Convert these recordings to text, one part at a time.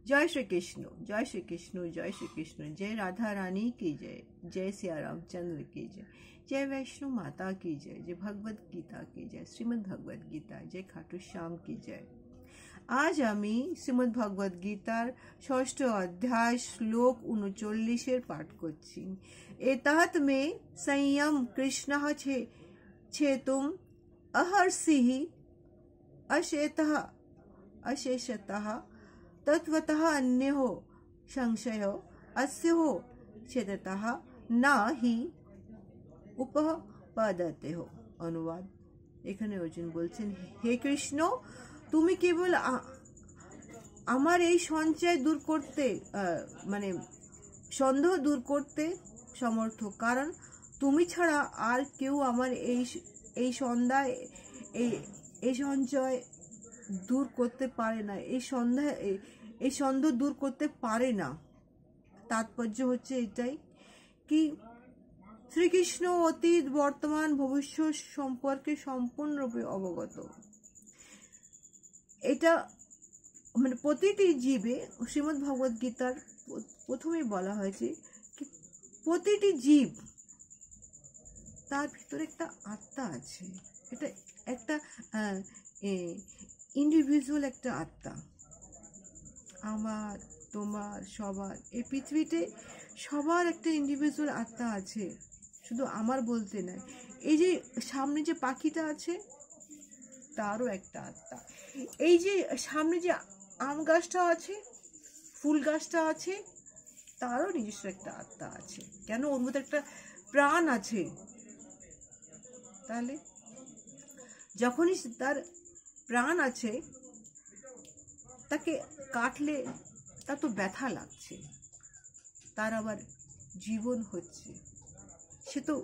जय श्री कृष्ण, जय श्री कृष्ण, जय श्री कृष्ण। जय राधा रानी की जय, जय सिया रामचंद्र की जय, जय वैष्णो माता की जय, जय भगवत गीता की जय, श्रीमद् भगवत गीता, जय खाटू श्याम की जय। आज आमी শ্রীমদ্ ভগবত গীতার ৬ষ্ঠ অধ্যায় শ্লোক ৩৯ পাঠ করছি। এতাত মে संयम कृष्णः छेतुम अहर्षिः अशेतः अशेषतः तत्वतः अन्यो संशयो अस्यो छेदतः न हि उपपद्यते। অনুবাদ। এখানে অর্জুন বলছেন, হে কৃষ্ণ, তুমি কেবল আমার এই সঞ্চয় দূর করতে মানে সন্দেহ দূর করতে সমর্থ, কারণ তুমি ছাড়া আর কেউ আমার এই সন্দেহ এই সঞ্চয় দূর করতে পারে না, এই সন্দেহ দূর করতে পারে না। তাৎপর্য হচ্ছে এটাই কি শ্রীকৃষ্ণ অতীত বর্তমান ভবিষ্যৎ সম্পর্কে সম্পূর্ণরূপে অবগত। এটা মানে প্রতিটি জীবে শ্রীমদ্ ভগবত গীতার প্রথমেই বলা হয়েছে কি প্রতিটি জীব তার ভিতরে একটা আত্মা আছে। এটা একটা ইন্ডিভিজুয়াল একটা আত্মা। আমার, তোমার, সবার এই পৃথিবীতে সবার একটা ইন্ডিভিজুয়াল আত্মা আছে, শুধু আমার বলতে নয়। এই যে সামনে যে পাখিটা আছে তারও একটা আত্মা। এই যে সামনে যে আম গাছটা আছে, ফুল গাছটা আছে, তারও নিজস্ব একটা আত্মা আছে। কেন? ওর মধ্যে একটা প্রাণ আছে। তাহলে যখনই তার প্রাণ আছে, তাকে কাটলে তার তো ব্যথা লাগছে, তার আবার জীবন হচ্ছে, সে তো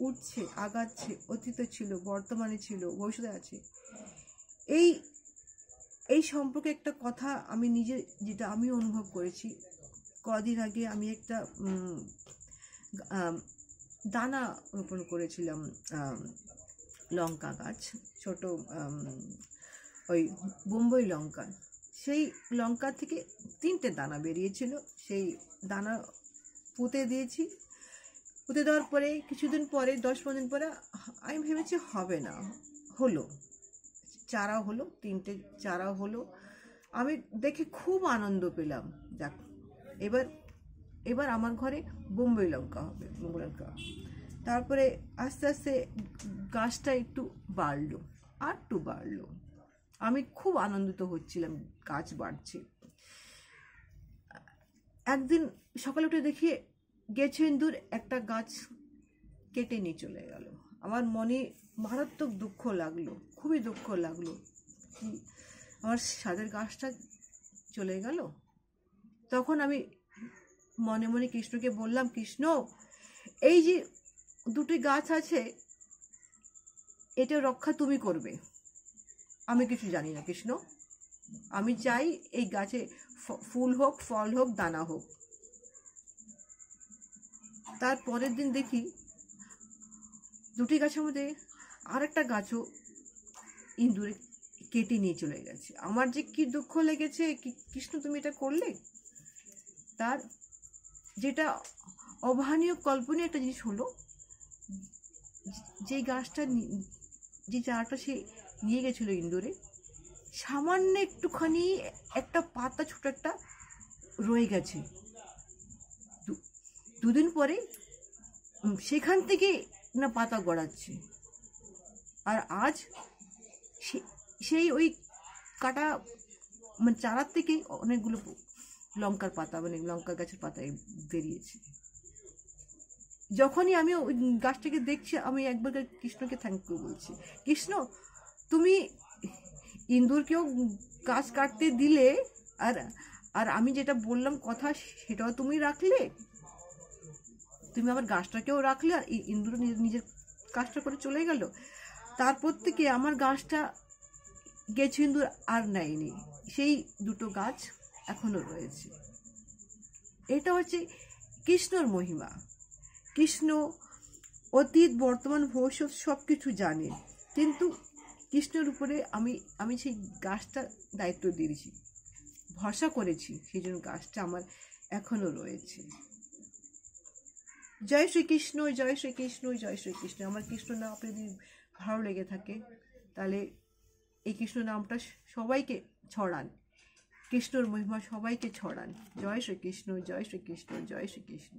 উঠছে, আগাচ্ছে, অতীতে ছিল, বর্তমানে ছিল, ভবিষ্যতে আছে। এই সম্পর্কে একটা কথা আমি নিজে, যেটা আমি অনুভব করেছি। কদিন আগে আমি একটা দানা রোপণ করেছিলাম, লঙ্কা গাছ, ছোট ওই বোম্বাই লঙ্কা। সেই লঙ্কা থেকে 3টে দানা বেরিয়েছিল। সেই দানা পুঁতে দিয়েছি। পুঁতে দেওয়ার পরে কিছুদিন পরে, 10-15 দিন পরে আমি ভেবেছি হবে না, হলো, চারা হলো, 3টে চারা হলো। আমি দেখে খুব আনন্দ পেলাম। যাক, এবার আমার ঘরে বোম্বাই লঙ্কা হবে, বোম্বাই লঙ্কা। তারপরে আস্তে আস্তে গাছটা একটু বাড়লো, আর একটু বাড়লো। আমি খুব আনন্দিত হচ্ছিলাম, গাছ বাড়ছে। একদিন সকালে উঠে দেখি গেছে ইন্দুর একটা গাছ কেটে নিয়ে চলে গেল। আমার মনে মারাত্মক দুঃখ লাগলো, খুবই দুঃখ লাগলো। কি আমার সাদের গাছটা চলে গেল। তখন আমি মনে মনে কৃষ্ণকে বললাম, কৃষ্ণ, এই যে 2টি গাছ আছে, এটা রক্ষা তুমি করবে, আমি কিছু জানি না কৃষ্ণ। আমি চাই এই গাছে ফুল হোক, ফল হোক, দানা হোক। তার পরের দিন দেখি 2টি গাছের মধ্যে আরেকটা গাছও ইঁদুরে কেটে নিয়ে চলে গেছে। আমার যে কি দুঃখ লেগেছে, কৃষ্ণ তুমি এটা করলে। তার যেটা অভাবনীয় কল্পনীয় একটা জিনিস হলো, যে গাছটা, যে চারাটা সে নিয়ে গেছিল ইন্দোরে, সামান্য একটুখানি একটা পাতা, ছোট একটা রয়ে গেছে। 2 দিন পরে সেখান থেকে না পাতা গড়াচ্ছে। আর আজ সেই ওই কাটা মানে চারার থেকে অনেকগুলো লঙ্কার পাতা, মানে লঙ্কা গাছের পাতা বেরিয়েছে। যখনই আমি ওই গাছটাকে দেখছি, আমি একবার কৃষ্ণকে থ্যাংক ইউ বলছি। কৃষ্ণ, তুমি ইন্দুরকেও গাছ কাটতে দিলে, আর আমি যেটা বললাম কথা, সেটাও তুমি রাখলে। তুমি আমার গাছটাকেও রাখলে, আর ইন্দুর নিজের কাজটা করে চলে গেল। তারপর থেকে আমার গাছটা গেছে ইন্দুর আর নেয়নি। সেই 2টো গাছ এখনো রয়েছে। এটা হচ্ছে কৃষ্ণর মহিমা। কৃষ্ণ অতীত বর্তমান ভবিষ্যৎ সব কিছু জানে, কিন্তু কৃষ্ণের উপরে আমি সেই গাছটার দায়িত্ব দিয়েছি। ভরসা করেছি, সেই জন্য গাছটা আমার এখনো রয়েছে। জয় শ্রীকৃষ্ণ, জয় শ্রীকৃষ্ণ, জয় শ্রীকৃষ্ণ। আমার কৃষ্ণ নাম আপনি যদি ভালো লেগে থাকে তাহলে এই কৃষ্ণ নামটা সবাইকে ছড়ান, কৃষ্ণর মহিমা সবাইকে ছড়ান। জয় শ্রীকৃষ্ণ, জয় শ্রীকৃষ্ণ, জয় শ্রীকৃষ্ণ।